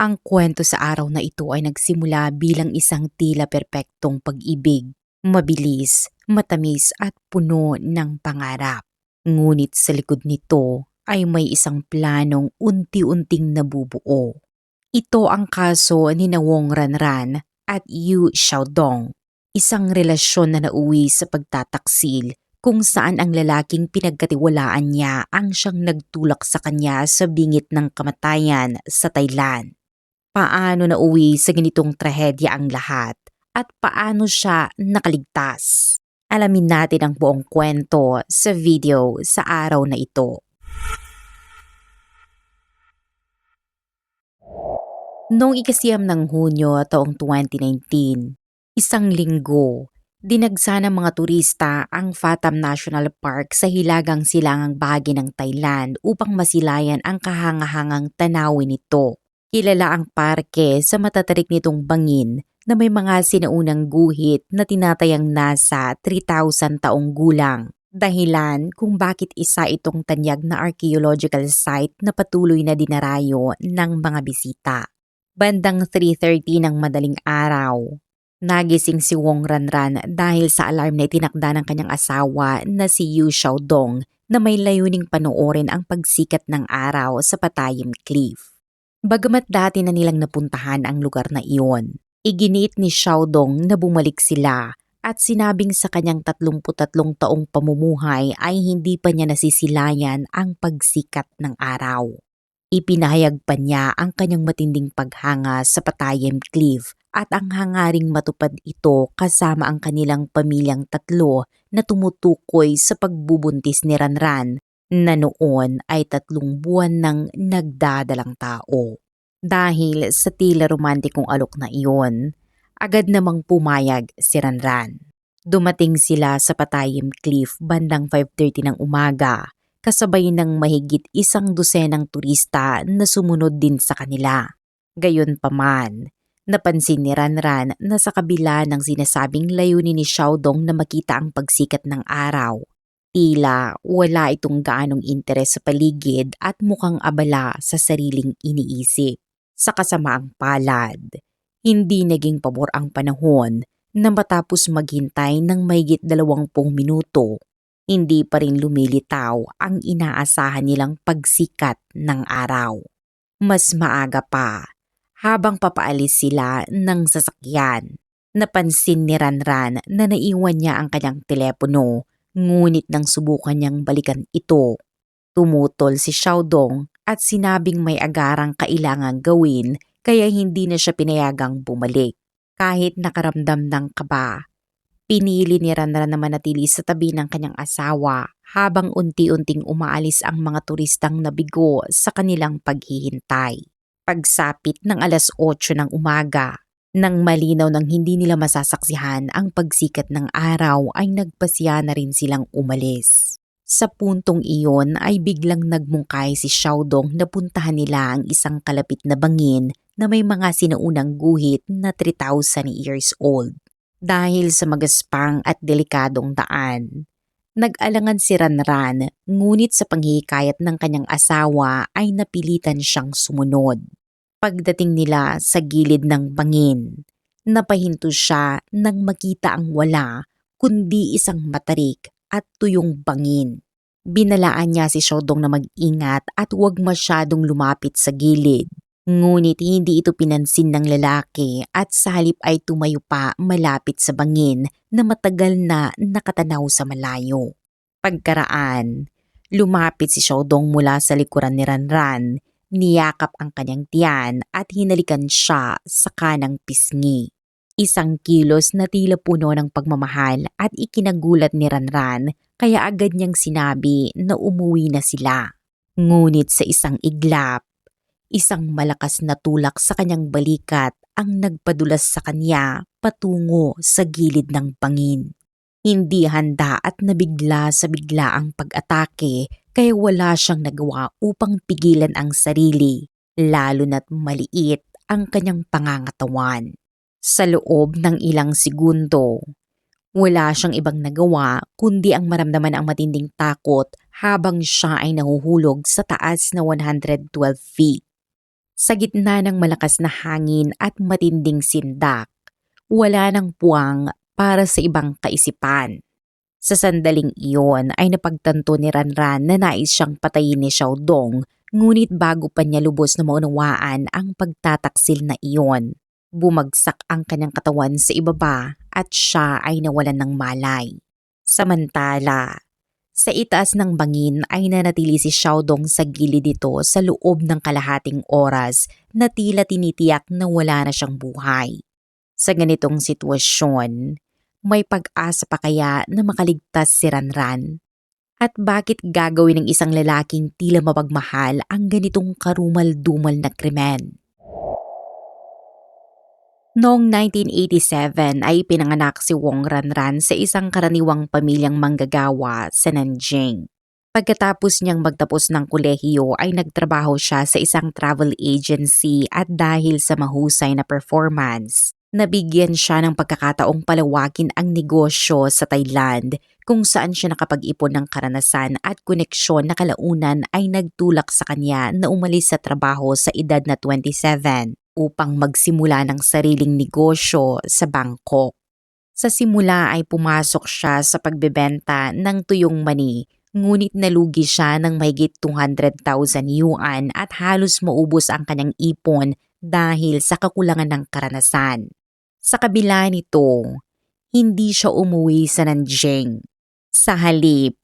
Ang kwento sa araw na ito ay nagsimula bilang isang tila perpektong pag-ibig, mabilis, matamis at puno ng pangarap. Ngunit sa likod nito ay may isang planong unti-unting nabubuo. Ito ang kaso ni na Wong Ranran at Yu Xiaodong, isang relasyon na nauwi sa pagtataksil kung saan ang lalaking pinagkatiwalaan niya ang siyang nagtulak sa kanya sa bingit ng kamatayan sa Thailand. Paano nauwi sa ganitong trahedya ang lahat at paano siya nakaligtas? Alamin natin ang buong kwento sa video sa araw na ito. Noong ikasiyam ng Hunyo taong 2019, isang linggo, dinagsa ng mga turista ang Fatam National Park sa hilagang silangang bahagi ng Thailand upang masilayan ang kahangahangang tanawin nito. Kilala ang parke sa matatarik nitong bangin na may mga sinaunang guhit na tinatayang nasa 3,000 taong gulang. Dahilan kung bakit isa itong tanyag na archaeological site na patuloy na dinarayo ng mga bisita. Bandang 3:30 ng madaling araw, nagising si Wong Ranran dahil sa alarm na itinakda ng kanyang asawa na si Yu Xiaodong na may layuning panoorin ang pagsikat ng araw sa Patayim Cliff. Bagamat dati na nilang napuntahan ang lugar na iyon, iginiit ni Xiaodong na bumalik sila at sinabing sa kanyang 33 taong pamumuhay ay hindi pa niya nasisilayan ang pagsikat ng araw. Ipinahayag pa niya ang kanyang matinding paghanga sa Patayim Cliff at ang hangaring matupad ito kasama ang kanilang pamilyang tatlo na tumutukoy sa pagbubuntis ni Ranran na noon ay 3 buwan ng nagdadalang tao. Dahil sa tila romantikong alok na iyon, agad namang pumayag si Ranran. Dumating sila sa Patayim Cliff bandang 5:30 ng umaga, kasabay ng mahigit 100 turista na sumunod din sa kanila. Gayunpaman, napansin ni Ranran na sa kabila ng sinasabing layunin ni Xiaodong na makita ang pagsikat ng araw, tila wala itong gaanong interes sa paligid at mukhang abala sa sariling iniisip. Sa kasamaang palad, hindi naging pabor ang panahon na matapos maghintay ng mahigit 20 minuto, hindi pa rin lumilitaw ang inaasahan nilang pagsikat ng araw. Mas maaga pa, habang papaalis sila ng sasakyan, napansin ni Ranran na naiwan niya ang kanyang telepono. Ngunit nang subukan niyang balikan ito, tumutol si Xiaodong at sinabing may agarang kailangang gawin kaya hindi na siya pinayagang bumalik. Kahit nakaramdam ng kaba, pinili ni Ranran na manatili sa tabi ng kanyang asawa habang unti-unting umaalis ang mga turistang nabigo sa kanilang paghihintay. Pagsapit ng 8:00 ng umaga, nang malinaw ng hindi nila masasaksihan ang pagsikat ng araw ay nagpasya na rin silang umalis. Sa puntong iyon ay biglang nagmungkay si Xiaodong na puntahan nila ang isang kalapit na bangin na may mga sinaunang guhit na 3,000 years old. Dahil sa magaspang at delikadong daan, nag-alangan si Ranran ngunit sa panghihikayat ng kanyang asawa ay napilitan siyang sumunod. Pagdating nila sa gilid ng bangin, napahinto siya nang makita ang wala kundi isang matarik at tuyong bangin. Binalaan niya si Xiaodong na mag-ingat at huwag masyadong lumapit sa gilid. Ngunit hindi ito pinansin ng lalaki at sa halip ay tumayo pa malapit sa bangin na matagal na nakatanaw sa malayo. Pagkaraan, lumapit si Xiaodong mula sa likuran ni Ranran. Niyakap ang kanyang tiyan at hinalikan siya sa kanang pisngi. Isang kilos na tila puno ng pagmamahal at ikinagulat ni Ranran kaya agad niyang sinabi na umuwi na sila. Ngunit sa isang iglap, isang malakas na tulak sa kanyang balikat ang nagpadulas sa kanya patungo sa gilid ng bangin. Hindi handa at nabigla sa bigla ang pag-atake kaya wala siyang nagawa upang pigilan ang sarili, lalo na't maliit ang kanyang pangangatawan. Sa loob ng ilang segundo, wala siyang ibang nagawa kundi ang maramdaman ang matinding takot habang siya ay nahuhulog sa taas na 112 feet. Sa gitna ng malakas na hangin at matinding sindak, wala ng puwang para sa ibang kaisipan. Sa sandaling iyon ay napagtanto ni Ranran na nais siyang patayin ni Xiaodong, ngunit bago pa niya lubos na maunawaan ang pagtataksil na iyon, bumagsak ang kanyang katawan sa ibaba at siya ay nawalan ng malay. Samantala, sa itaas ng bangin ay nanatili si Xiaodong sa gilid nito sa loob ng kalahating oras na tila tinitiyak na wala na siyang buhay. Sa ganitong sitwasyon, may pag-asa pa kaya na makaligtas si Ranran? At bakit gagawin ng isang lalaking tila mapagmahal ang ganitong karumal-dumal na krimen? Noong 1987 ay pinanganak si Wong Ranran sa isang karaniwang pamilyang manggagawa sa Nanjing. Pagkatapos niyang magtapos ng kolehiyo ay nagtrabaho siya sa isang travel agency at dahil sa mahusay na performance, nabigyan siya ng pagkakataong palawakin ang negosyo sa Thailand kung saan siya nakapag-ipon ng karanasan at koneksyon na kalaunan ay nagtulak sa kanya na umalis sa trabaho sa edad na 27 upang magsimula ng sariling negosyo sa Bangkok. Sa simula ay pumasok siya sa pagbebenta ng tuyong mani, ngunit nalugi siya ng mahigit 200,000 yuan at halos maubos ang kanyang ipon dahil sa kakulangan ng karanasan. Sa kabila nito, hindi siya umuwi sa Nanjing. Sa halip,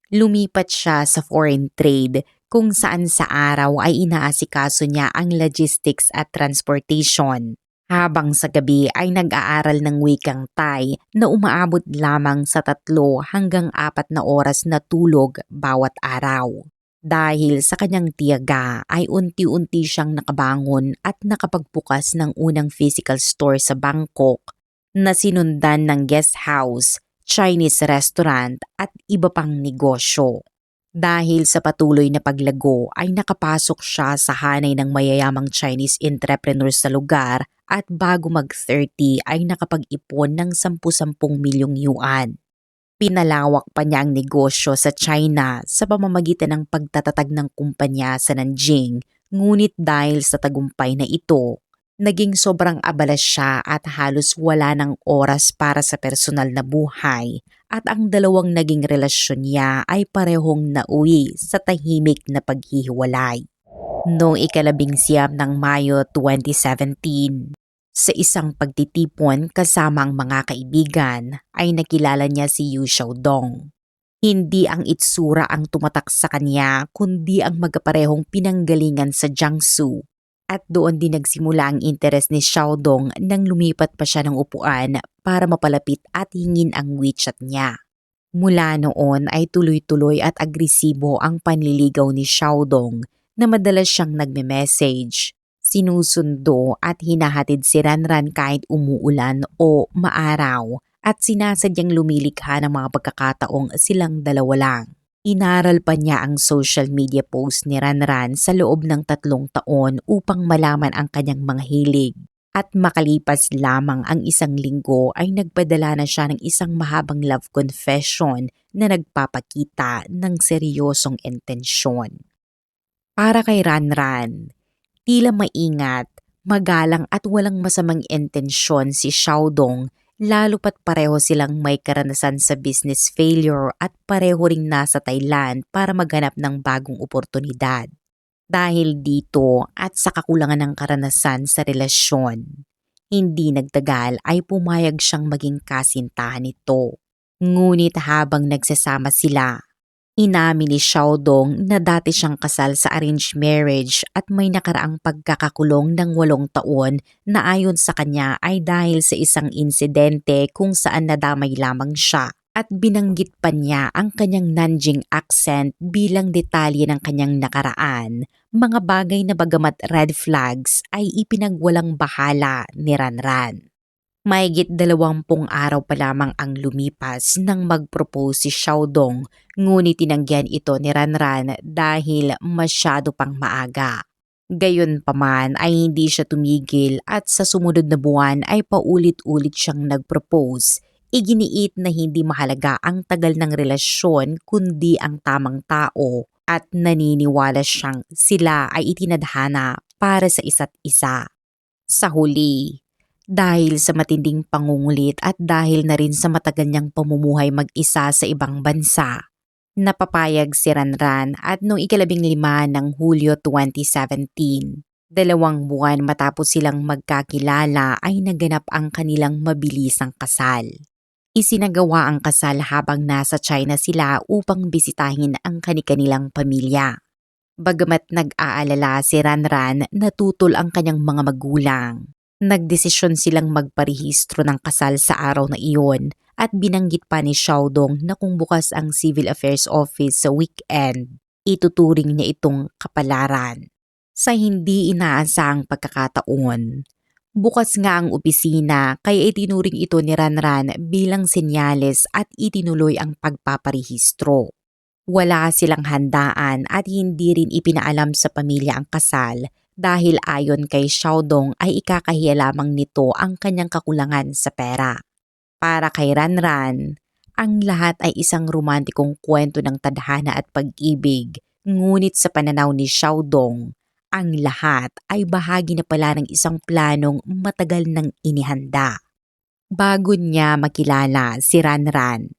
lumipat siya sa foreign trade kung saan sa araw ay inaasikaso niya ang logistics at transportation, habang sa gabi ay nag-aaral ng wikang Thai na umaabot lamang sa 3 hanggang 4 na oras na tulog bawat araw. Dahil sa kanyang tiyaga ay unti-unti siyang nakabangon at nakapagbukas ng unang physical store sa Bangkok na sinundan ng guest house, Chinese restaurant at iba pang negosyo. Dahil sa patuloy na paglago ay nakapasok siya sa hanay ng mayayamang Chinese entrepreneurs sa lugar at bago mag-30 ay nakapag-ipon ng 10-10 milyong yuan. Pinalawak pa niya ang negosyo sa China sa pamamagitan ng pagtatatag ng kumpanya sa Nanjing, ngunit dahil sa tagumpay na ito, naging sobrang abala siya at halos wala ng oras para sa personal na buhay at ang dalawang naging relasyon niya ay parehong nauwi sa tahimik na paghihiwalay. Noong 19 ng Mayo 2017, sa isang pagtitipon kasama ang mga kaibigan ay nakilala niya si Yu Xiaodong. Hindi ang itsura ang tumatak sa kanya kundi ang magkaparehong pinanggalingan sa Jiangsu. At doon din nagsimula ang interes ni Xiaodong nang lumipat pa siya ng upuan para mapalapit at hingin ang WeChat niya. Mula noon ay tuloy-tuloy at agresibo ang panliligaw ni Xiaodong na madalas siyang nagme-message, sinusundo at hinahatid si Ranran kahit umuulan o maaraw at sinasadyang lumilikha ng mga pagkakataong silang dalawa lang. Inaral pa niya ang social media post ni Ranran sa loob ng 3 taon upang malaman ang kanyang mga hilig. At makalipas lamang ang 1 linggo ay nagpadala na siya ng isang mahabang love confession na nagpapakita ng seryosong intensyon. Para kay Ranran, tila maingat, magalang at walang masamang intensyon si Xiaodong, lalo pat pareho silang may karanasan sa business failure at pareho ring nasa Thailand para maghanap ng bagong oportunidad. Dahil dito at sa kakulangan ng karanasan sa relasyon, hindi nagtagal ay pumayag siyang maging kasintahan nito. Ngunit habang nagsasama sila, inamin ni Xiaodong na dati siyang kasal sa arranged marriage at may nakaraang pagkakakulong ng 8 taon na ayon sa kanya ay dahil sa isang insidente kung saan nadamay lamang siya at binanggit pa niya ang kanyang Nanjing accent bilang detalye ng kanyang nakaraan, mga bagay na bagamat red flags ay ipinagwalang bahala ni Ranran. Mahigit 20 araw pa lamang ang lumipas nang mag-propose si Xiaodong, ngunit tinanggihan ito ni Ranran dahil masyado pang maaga. Gayunpaman ay hindi siya tumigil at sa sumunod na buwan ay paulit-ulit siyang nag-propose. Iginiit na hindi mahalaga ang tagal ng relasyon kundi ang tamang tao at naniniwala siyang sila ay itinadhana para sa isa't isa. Sa huli, dahil sa matinding pangungulit at dahil na rin sa matagal niyang pamumuhay mag-isa sa ibang bansa, napapayag si Ranran at noong 15 ng Hulyo 2017, 2 buwan matapos silang magkakilala ay naganap ang kanilang mabilisang kasal. Isinagawa ang kasal habang nasa China sila upang bisitahin ang kanilang pamilya. Bagamat nag-aalala si Ranran na tutol ang kanyang mga magulang, nagdesisyon silang magparehistro ng kasal sa araw na iyon at binanggit pa ni Xiaodong na kung bukas ang Civil Affairs Office sa weekend, ituturing niya itong kapalaran. Sa hindi inaasahang pagkakataon, bukas nga ang opisina kaya itinuring ito ni Ranran bilang senyales at itinuloy ang pagpaparehistro. Wala silang handaan at hindi rin ipinaalam sa pamilya ang kasal dahil ayon kay Xiaodong ay ikakahiya lamang nito ang kanyang kakulangan sa pera. Para kay Ranran, ang lahat ay isang romantikong kwento ng tadhana at pag-ibig, ngunit sa pananaw ni Xiaodong, ang lahat ay bahagi na pala ng isang planong matagal nang inihanda. Bago niya makilala si Ranran,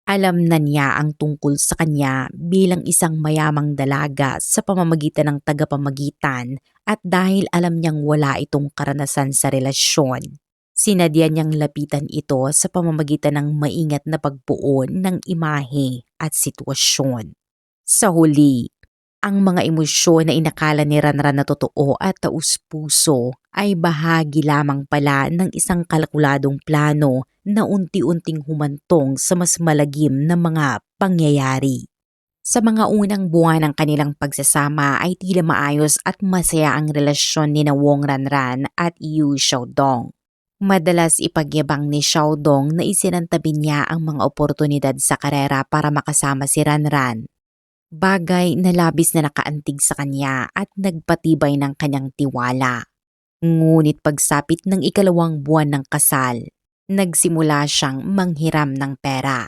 alam na niya ang tungkol sa kanya bilang isang mayamang dalaga sa pamamagitan ng tagapamagitan at dahil alam niyang wala itong karanasan sa relasyon, sinadya niyang lapitan ito sa pamamagitan ng maingat na pagbuo ng imahe at sitwasyon. Sa huli, ang mga emosyon na inakala ni Ranran na totoo at taus-puso ay bahagi lamang pala ng isang kalkuladong plano na unti-unting humantong sa mas malagim na mga pangyayari. Sa mga unang buwan ng kanilang pagsasama ay tila maayos at masaya ang relasyon ni Wong Ranran at Yu Xiaodong. Madalas ipagyabang ni Xiaodong na isinantabi niya ang mga oportunidad sa karera para makasama si Ranran. Bagay na labis na nakaantig sa kanya at nagpatibay ng kanyang tiwala. Ngunit pagsapit ng 2 buwan ng kasal, nagsimula siyang manghiram ng pera.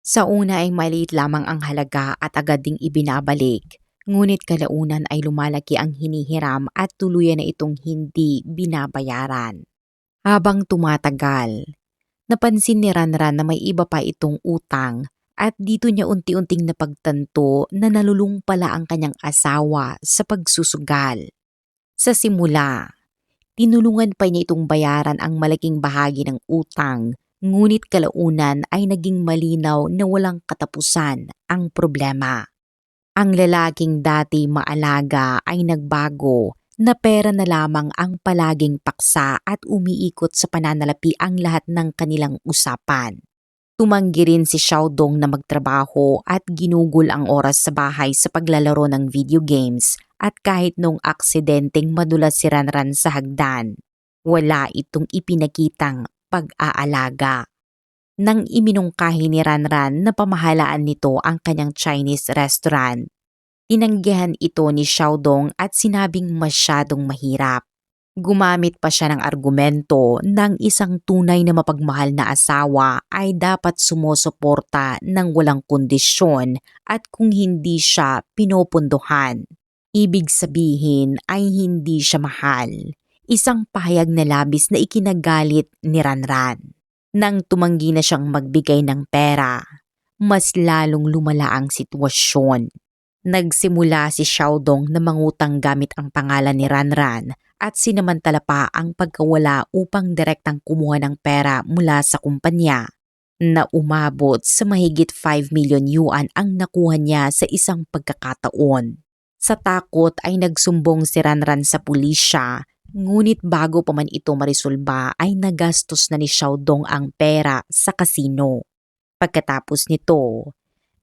Sa una ay maliit lamang ang halaga at agad ding ibinabalik, ngunit kalaunan ay lumalaki ang hinihiram at tuluyan na itong hindi binabayaran. Habang tumatagal, napansin ni Ranran na may iba pa itong utang at dito niya unti-unting napagtanto na nalulung pala ang kanyang asawa sa pagsusugal. Sa simula, tinulungan pa niya itong bayaran ang malaking bahagi ng utang, ngunit kalaunan ay naging malinaw na walang katapusan ang problema. Ang lalaking dati maalaga ay nagbago na pera na lamang ang palaging paksa at umiikot sa pananalapi ang lahat ng kanilang usapan. Tumanggi rin si Xiaodong na magtrabaho at ginugol ang oras sa bahay sa paglalaro ng video games at kahit nung aksidenteng madulas si Ranran sa hagdan, wala itong ipinakitang pag-aalaga. Nang iminungkahi ni Ranran na pamahalaan nito ang kanyang Chinese restaurant, tinanggihan ito ni Xiaodong at sinabing masyadong mahirap. Gumamit pa siya ng argumento ng isang tunay na mapagmahal na asawa ay dapat sumusuporta ng walang kondisyon at kung hindi siya pinopondohan, ibig sabihin ay hindi siya mahal. Isang pahayag na labis na ikinagalit ni Ranran. Nang tumanggi na siyang magbigay ng pera, mas lalong lumala ang sitwasyon. Nagsimula si Xiaodong na mangutang gamit ang pangalan ni Ranran at sinamantala pa ang pagkawala upang direktang kumuha ng pera mula sa kumpanya na umabot sa mahigit 5 million yuan ang nakuha niya sa isang pagkakataon. Sa takot ay nagsumbong si Ranran sa pulisya, ngunit bago pa man ito marisolba ay nagastos na ni Xiaodong ang pera sa kasino. Pagkatapos nito,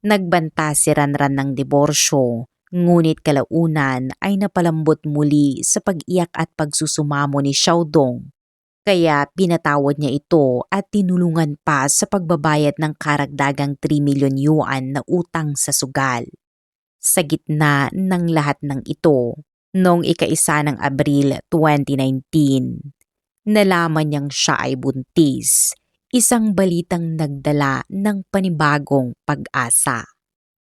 nagbanta si Ranran ng diborsyo, ngunit kalaunan ay napalambot muli sa pag-iyak at pagsusumamo ni Xiaodong. Kaya pinatawad niya ito at tinulungan pa sa pagbabayad ng karagdagang 3 million yuan na utang sa sugal. Sa gitna ng lahat ng ito, noong 1 ng Abril 2019, nalaman niyang siya ay buntis, isang balitang nagdala ng panibagong pag-asa.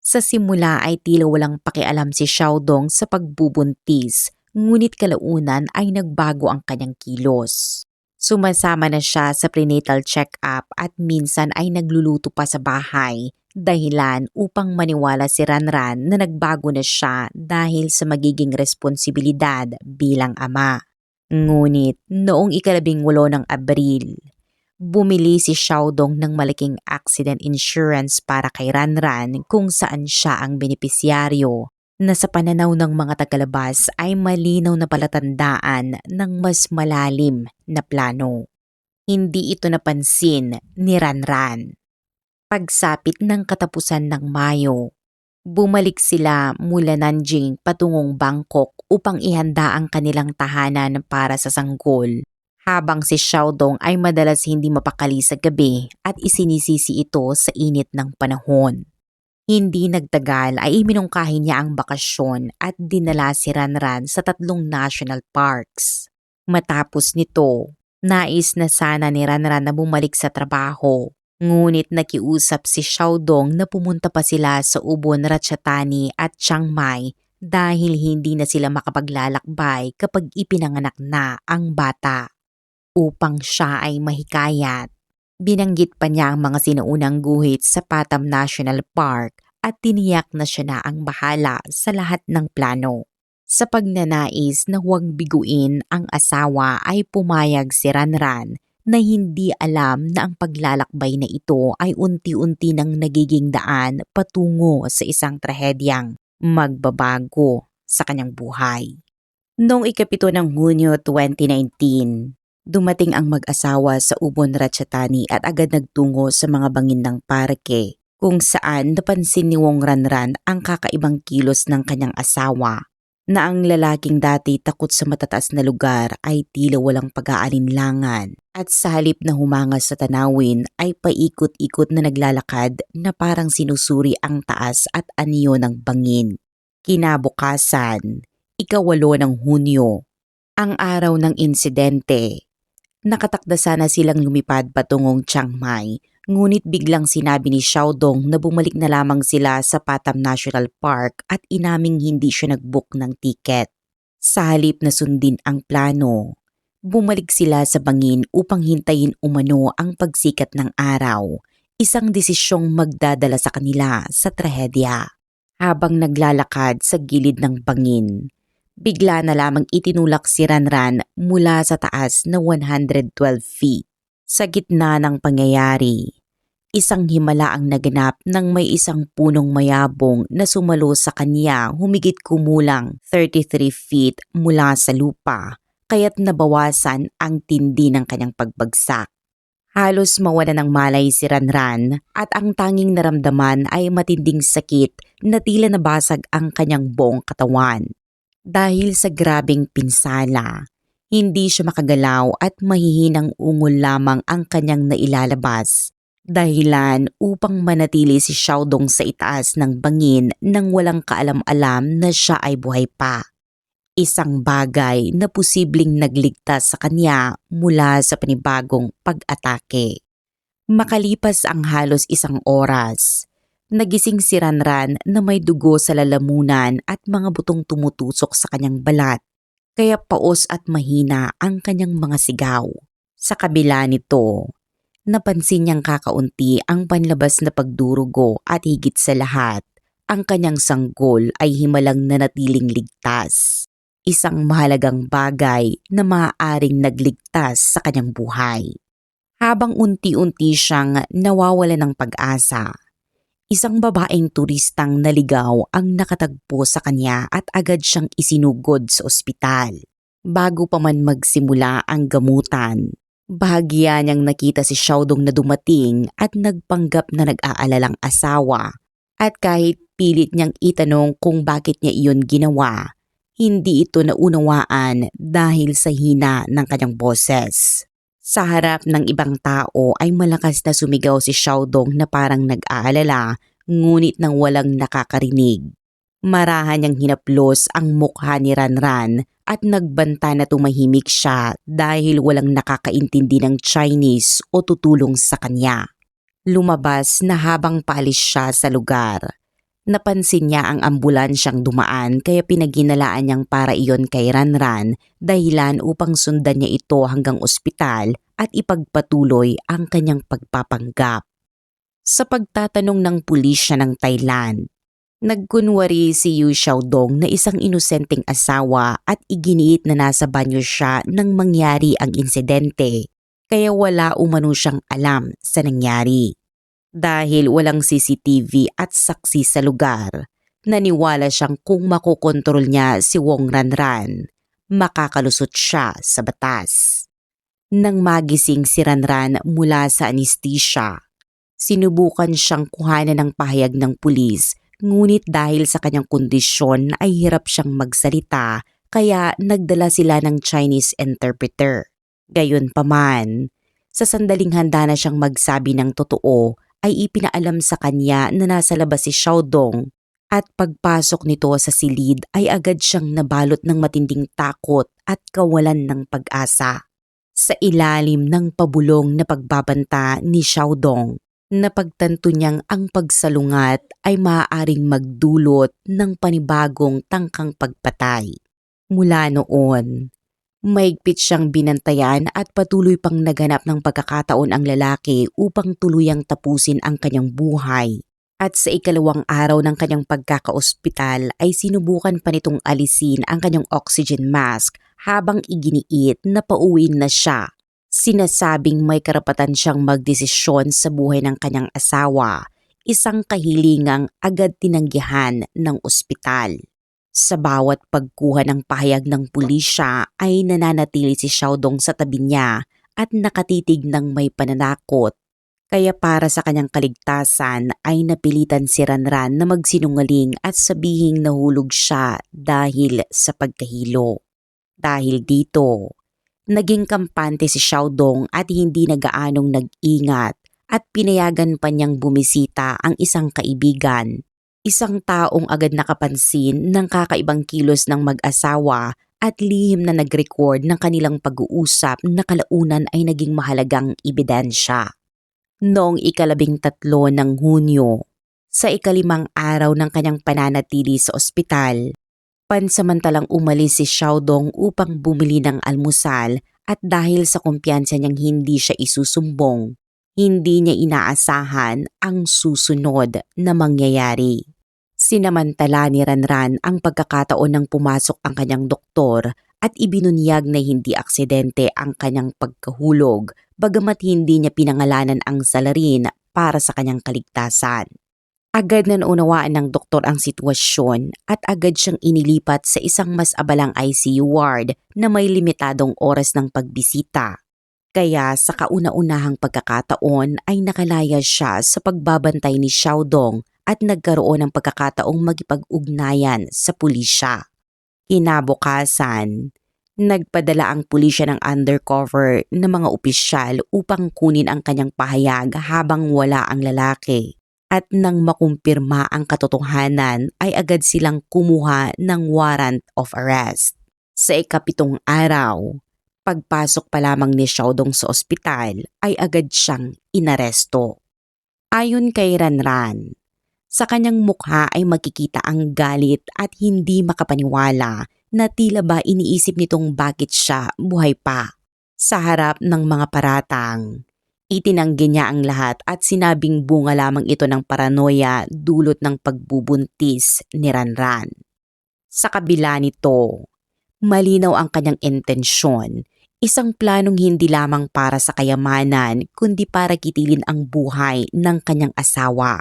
Sa simula ay tila walang pakialam si Xiaodong sa pagbubuntis, ngunit kalaunan ay nagbago ang kanyang kilos. Sumasama na siya sa prenatal check-up at minsan ay nagluluto pa sa bahay, dahilan upang maniwala si Ranran na nagbago na siya dahil sa magiging responsibilidad bilang ama. Ngunit noong 18 ng Abril, bumili si Xiaodong ng malaking accident insurance para kay Ranran kung saan siya ang benepisyaryo, na sa pananaw ng mga tagalabas ay malinaw na palatandaan ng mas malalim na plano. Hindi ito napansin ni Ranran. Pagsapit ng katapusan ng Mayo, bumalik sila mula Nanjing patungong Bangkok upang ihanda ang kanilang tahanan para sa sanggol, habang si Xiaodong ay madalas hindi mapakali sa gabi at isinisisi ito sa init ng panahon. Hindi nagtagal ay iminungkahi niya ang bakasyon at dinala si Ranran sa 3 national parks. Matapos nito, nais na sana ni Ranran na bumalik sa trabaho. Ngunit nakiusap si Xiaodong na pumunta pa sila sa Ubon Ratchathani at Chiang Mai dahil hindi na sila makapaglalakbay kapag ipinanganak na ang bata. Upang siya ay mahikayat, binanggit pa niya ang mga sinaunang guhit sa Patam National Park at tiniyak na siya na ang bahala sa lahat ng plano. Sa pagnanais na huwag biguin ang asawa ay pumayag si Ranran na hindi alam na ang paglalakbay na ito ay unti-unti nang nagiging daan patungo sa isang trahedyang magbabago sa kanyang buhay. Noong 7 ng Hunyo 2019, dumating ang mag-asawa sa Ubon Ratchathani at agad nagtungo sa mga bangin ng parke, kung saan napansin ni Wong Ranran ang kakaibang kilos ng kanyang asawa, na ang lalaking dati takot sa matataas na lugar ay tila walang pag-aalinlangan at sa halip na humanga sa tanawin ay paikot-ikot na naglalakad na parang sinusuri ang taas at anyo ng bangin. Kinabukasan, 8 ng Hunyo, ang araw ng insidente. Nakatakda sana silang lumipad patungong Chiang Mai, ngunit biglang sinabi ni Xiaodong na bumalik na lamang sila sa Patam National Park at inaming hindi siya nag-book ng tiket. Sa halip na sundin ang plano, bumalik sila sa bangin upang hintayin umano ang pagsikat ng araw, isang desisyong magdadala sa kanila sa trahedya. Habang naglalakad sa gilid ng bangin, bigla na lamang itinulak si Ranran mula sa taas na 112 feet. Sa gitna ng pangyayari, isang himala ang naganap nang may isang punong mayabong na sumalo sa kanya humigit kumulang 33 feet mula sa lupa, kaya't nabawasan ang tindi ng kanyang pagbagsak. Halos mawala ng malay si Ranran at ang tanging naramdaman ay matinding sakit na tila nabasag ang kanyang buong katawan. Dahil sa grabing pinsala, hindi siya makagalaw at mahihinang ungol lamang ang kanyang nailalabas. Dahilan upang manatili si Xiaodong sa itaas ng bangin nang walang kaalam-alam na siya ay buhay pa. Isang bagay na posibleng nagligtas sa kanya mula sa panibagong pag-atake. Makalipas ang halos 1 oras, nagising si Ranran na may dugo sa lalamunan at mga butong tumutusok sa kanyang balat, kaya paos at mahina ang kanyang mga sigaw. Sa kabila nito, napansin niyang kakaunti ang panlabas na pagdurugo at higit sa lahat, ang kanyang sanggol ay himalang nanatiling ligtas. Isang mahalagang bagay na maaaring nagligtas sa kanyang buhay. Habang unti-unti siyang nawawala ng pag-asa, isang babaeng turistang naligaw ang nakatagpo sa kanya at agad siyang isinugod sa ospital. Bago pa man magsimula ang gamutan, bahagya niyang nakita si Xiaodong na dumating at nagpanggap na nag-aalalang asawa, at kahit pilit niyang itanong kung bakit niya iyon ginawa, hindi ito naunawaan dahil sa hina ng kanyang boses. Sa harap ng ibang tao ay malakas na sumigaw si Xiaodong na parang nag-aalala, ngunit nang walang nakakarinig. Marahan niyang hinaplos ang mukha ni Ranran at nagbanta na tumahimik siya dahil walang nakakaintindi ng Chinese o tutulong sa kanya. Lumabas na habang paalis siya sa lugar, Napansin niya ang ambulansyang dumaan kaya pinagginalaan niyang para iyon kay Ranran dahilan upang sundan niya ito hanggang ospital at ipagpatuloy ang kanyang pagpapanggap. Sa pagtatanong ng pulisya ng Thailand, nagkunwari si Yu Xiaodong na isang inosenteng asawa at iginiit na nasa banyo siya nang mangyari ang insidente kaya wala umano siyang alam sa nangyari. Dahil walang CCTV at saksi sa lugar, naniwala siyang kung makokontrol niya si Wong Ranran, makakalusot siya sa batas. Nang magising si Ranran mula sa anesthesia, sinubukan siyang kuhanan ng pahayag ng pulis, ngunit dahil sa kanyang kondisyon ay hirap siyang magsalita kaya nagdala sila ng Chinese interpreter. Gayunpaman, sa sandaling handa na siyang magsabi ng totoo, ay ipinaalam sa kanya na nasa labas si Xiaodong at pagpasok nito sa silid ay agad siyang nabalot ng matinding takot at kawalan ng pag-asa. Sa ilalim ng pabulong na pagbabanta ni Xiaodong, napagtanto niyang ang pagsalungat ay maaaring magdulot ng panibagong tangkang pagpatay. Mula noon, mahigpit siyang binantayan at patuloy pang naganap ng pagkakataon ang lalaki upang tuluyang tapusin ang kanyang buhay. At sa ikalawang araw ng kanyang pagkakaospital ay sinubukan pa nitong alisin ang kanyang oxygen mask habang iginiit na pauwiin na siya. Sinasabing may karapatan siyang magdesisyon sa buhay ng kanyang asawa, isang kahilingang agad tinanggihan ng ospital. Sa bawat pagkuha ng pahayag ng pulisya ay nananatili si Xiaodong sa tabi niya at nakatitig ng may pananakot. Kaya para sa kanyang kaligtasan ay napilitan si Ranran na magsinungaling at sabihing nahulog siya dahil sa pagkahilo. Dahil dito, naging kampante si Xiaodong at hindi na gaanong nag-ingat at pinayagan pa niyang bumisita ang isang kaibigan. Isang taong agad nakapansin ng kakaibang kilos ng mag-asawa at lihim na nag-record ng kanilang pag-uusap na kalaunan ay naging mahalagang ebidensya. Noong 13 ng Hunyo, sa ikalimang araw ng kanyang pananatili sa ospital, pansamantalang umalis si Xiaodong upang bumili ng almusal at dahil sa kumpiyansa niyang hindi siya isusumbong, hindi niya inaasahan ang susunod na mangyayari. Sinamantala ni Ranran ang pagkakataon ng pumasok ang kanyang doktor at ibinunyag na hindi aksidente ang kanyang pagkahulog bagamat hindi niya pinangalanan ang salarin para sa kanyang kaligtasan. Agad na naunawaan ng doktor ang sitwasyon at agad siyang inilipat sa isang mas abalang ICU ward na may limitadong oras ng pagbisita. Kaya sa kauna-unahang pagkakataon ay nakalaya siya sa pagbabantay ni Xiaodong at nagkaroon ng pagkakataong magipag-ugnayan sa pulisya. Kinabukasan, nagpadala ang pulisya ng undercover na mga opisyal upang kunin ang kanyang pahayag habang wala ang lalaki. At nang makumpirma ang katotohanan ay agad silang kumuha ng warrant of arrest. Sa ikapitong araw, pagpasok pa lamang ni Xiaodong sa ospital ay agad siyang inaresto. Ayon kay Ranran, sa kanyang mukha ay makikita ang galit at hindi makapaniwala na tila ba iniisip nitong bakit siya buhay pa. Sa harap ng mga paratang, itinanggi niya ang lahat at sinabing bunga lamang ito ng paranoia dulot ng pagbubuntis ni Ranran. Sa kabila nito, malinaw ang kanyang intensyon, isang planong hindi lamang para sa kayamanan kundi para kitilin ang buhay ng kanyang asawa.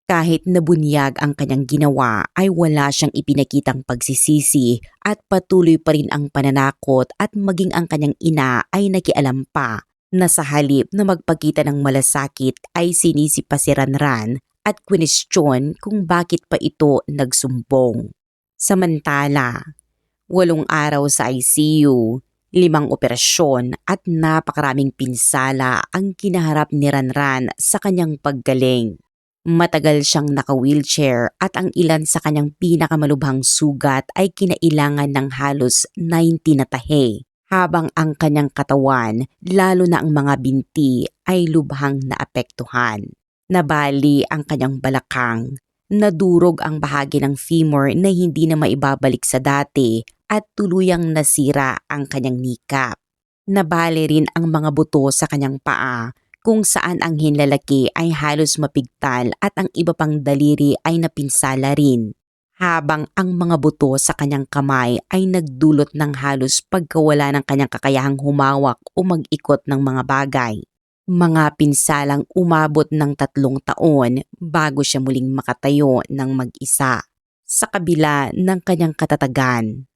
Kahit nabunyag ang kanyang ginawa ay wala siyang ipinakitang pagsisisi at patuloy pa rin ang pananakot at maging ang kanyang ina ay nakialam pa na sa halip na magpakita ng malasakit ay sinisi pa si Ranran at kwinestyon kung bakit pa ito nagsumbong. Samantala, 8 araw sa ICU, 5 operasyon at napakaraming pinsala ang kinaharap ni Ranran sa kanyang paggaling. Matagal siyang naka-wheelchair at ang ilan sa kanyang pinakamalubhang sugat ay kinailangan ng halos 90 na tahe, habang ang kanyang katawan, lalo na ang mga binti, ay lubhang naapektuhan. Nabali ang kanyang balakang, Nadurog ang bahagi ng femur na hindi na maibabalik sa dati at tuluyang nasira ang kanyang kneecap. Nabali rin ang mga buto sa kanyang paa kung saan ang hinlalaki ay halos mapigtal at ang iba pang daliri ay napinsala rin. Habang ang mga buto sa kanyang kamay ay nagdulot ng halos pagkawala ng kanyang kakayahang humawak o mag-ikot ng mga bagay. Mga pinsalang umabot ng 3 taon bago siya muling makatayo ng mag-isa. Sa kabila ng kanyang katatagan,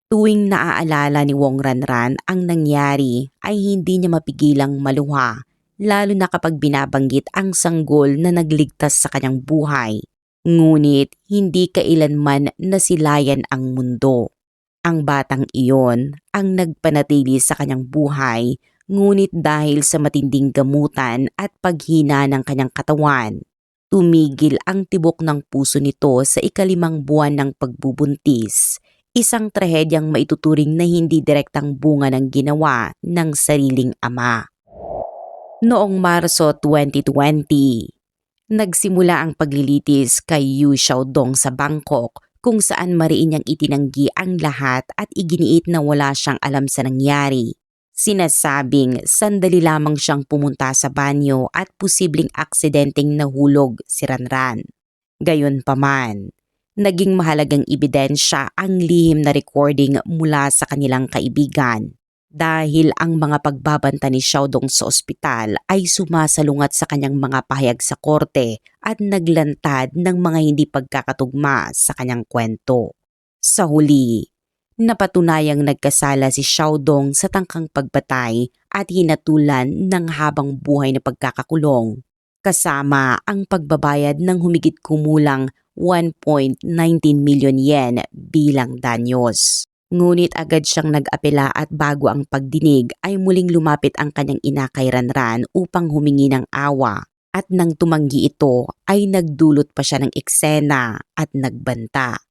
tuwing naaalala ni Wong Ranran ang nangyari ay hindi niya mapigilang maluha, lalo na kapag binabanggit ang sanggol na nagligtas sa kanyang buhay. Ngunit hindi kailanman nasilayan ang mundo. Ang batang iyon ang nagpanatili sa kanyang buhay, ngunit dahil sa matinding gamutan at paghina ng kanyang katawan, tumigil ang tibok ng puso nito sa 5 buwan ng pagbubuntis, isang trahedyang maituturing na hindi direktang bunga ng ginawa ng sariling ama. Noong Marso 2020, nagsimula ang paglilitis kay Yu Xiaodong sa Bangkok, kung saan mariin niyang itinanggi ang lahat at iginiit na wala siyang alam sa nangyari. Sinasabing sandali lamang siyang pumunta sa banyo at posibleng aksidenteng nahulog si Ranran. Gayunpaman, naging mahalagang ebidensya ang lihim na recording mula sa kanilang kaibigan. Dahil ang mga pagbabanta ni Xiaodong sa ospital ay sumasalungat sa kanyang mga pahayag sa korte at naglantad ng mga hindi pagkakatugma sa kanyang kwento. Sa huli, napatunayang nagkasala si Xiaodong sa tangkang pagpatay at hinatulan ng habang buhay na pagkakakulong, kasama ang pagbabayad ng humigit kumulang 1.19 million yen bilang danyos. Ngunit agad siyang nag-apela at bago ang pagdinig ay muling lumapit ang kanyang ina kay Ranran upang humingi ng awa, at nang tumanggi ito ay nagdulot pa siya ng eksena at nagbanta.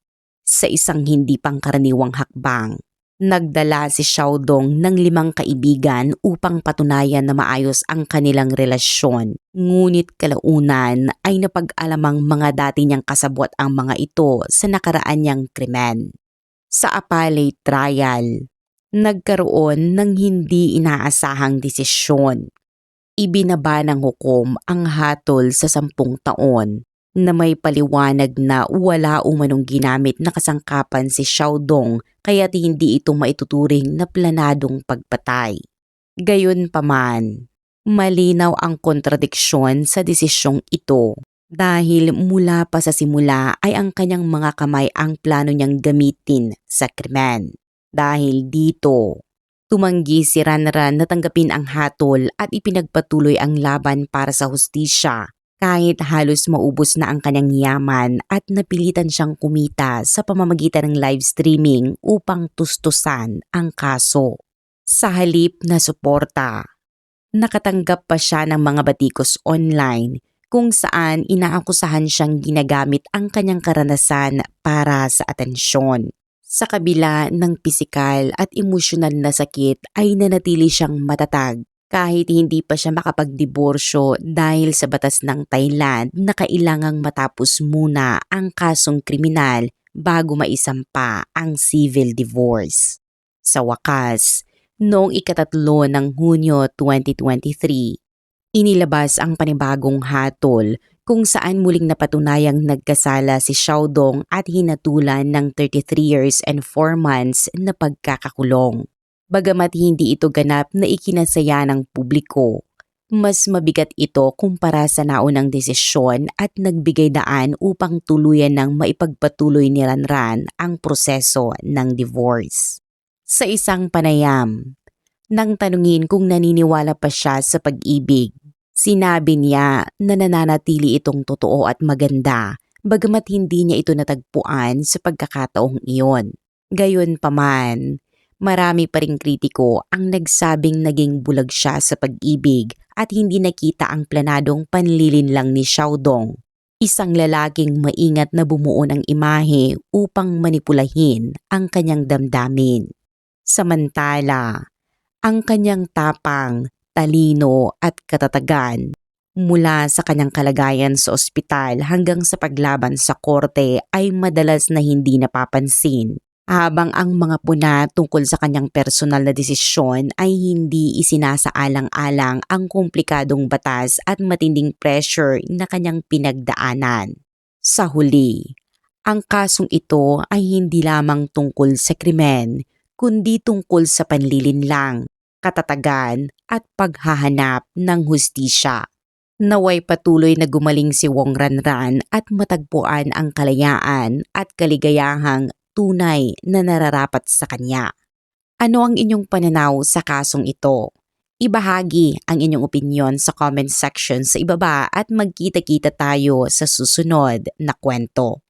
Sa isang hindi pangkaraniwang hakbang, nagdala si Xiaodong ng 5 kaibigan upang patunayan na maayos ang kanilang relasyon. Ngunit kalaunan ay napag-alamang mga dati niyang kasabwat ang mga ito sa nakaraan niyang krimen. Sa appellate trial, nagkaroon ng hindi inaasahang desisyon. Ibinaba ng hukom ang hatol sa 10 taon na may paliwanag na wala umanong ginamit na kasangkapan si Xiaodong kaya't hindi ito maituturing na planadong pagpatay. Gayunpaman, malinaw ang kontradiksyon sa desisyong ito. Dahil mula pa sa simula ay ang kanyang mga kamay ang plano niyang gamitin sa krimen. Dahil dito, tumanggi si Ranran na tanggapin ang hatol at ipinagpatuloy ang laban para sa hustisya kahit halos maubos na ang kanyang yaman at napilitan siyang kumita sa pamamagitan ng live streaming upang tustusan ang kaso. Sa halip na suporta, nakatanggap pa siya ng mga batikos online kung saan inaakusahan siyang ginagamit ang kanyang karanasan para sa atensyon. Sa kabila ng pisikal at emosyonal na sakit ay nanatili siyang matatag kahit hindi pa siya makapagdiborsyo dahil sa batas ng Thailand na kailangang matapos muna ang kasong kriminal bago maisampa ang civil divorce. Sa wakas, noong ika-3 ng Hunyo 2023, inilabas ang panibagong hatol kung saan muling napatunayang nagkasala si Xiaodong at hinatulan ng 33 years and 4 months na pagkakakulong. Bagamat hindi ito ganap na ikinasaya ng publiko, mas mabigat ito kumpara sa naunang desisyon at nagbigay daan upang tuluyan ng maipagpatuloy ni Ranran ang proseso ng divorce. Sa isang panayam, nang tanungin kung naniniwala pa siya sa pag-ibig, sinabi niya na nananatili itong totoo at maganda bagamat hindi niya ito natagpuan sa pagkakataong iyon. Gayunpaman, marami pa ring kritiko ang nagsabing naging bulag siya sa pag-ibig at hindi nakita ang planadong panlilinlang ni Xiaodong, isang lalaking maingat na bumuo ng imahe upang manipulahin ang kanyang damdamin. Samantala, ang kanyang tapang, talino at katatagan Mula sa kanyang kalagayan sa ospital hanggang sa paglaban sa korte ay madalas na hindi napapansin, habang ang mga puna tungkol sa kanyang personal na desisyon ay hindi isinasaalang-alang ang komplikadong batas at matinding pressure na kanyang pinagdaanan. Sa huli, ang kasong ito ay hindi lamang tungkol sa krimen, kundi tungkol sa panlilinlang, katatagan at paghahanap ng hustisya. Naway patuloy na gumaling si Wong Ranran at matagpuan ang kalayaan at kaligayahang tunay na nararapat sa kanya. Ano ang inyong pananaw sa kasong ito? Ibahagi ang inyong opinyon sa comment section sa ibaba at magkita-kita tayo sa susunod na kwento.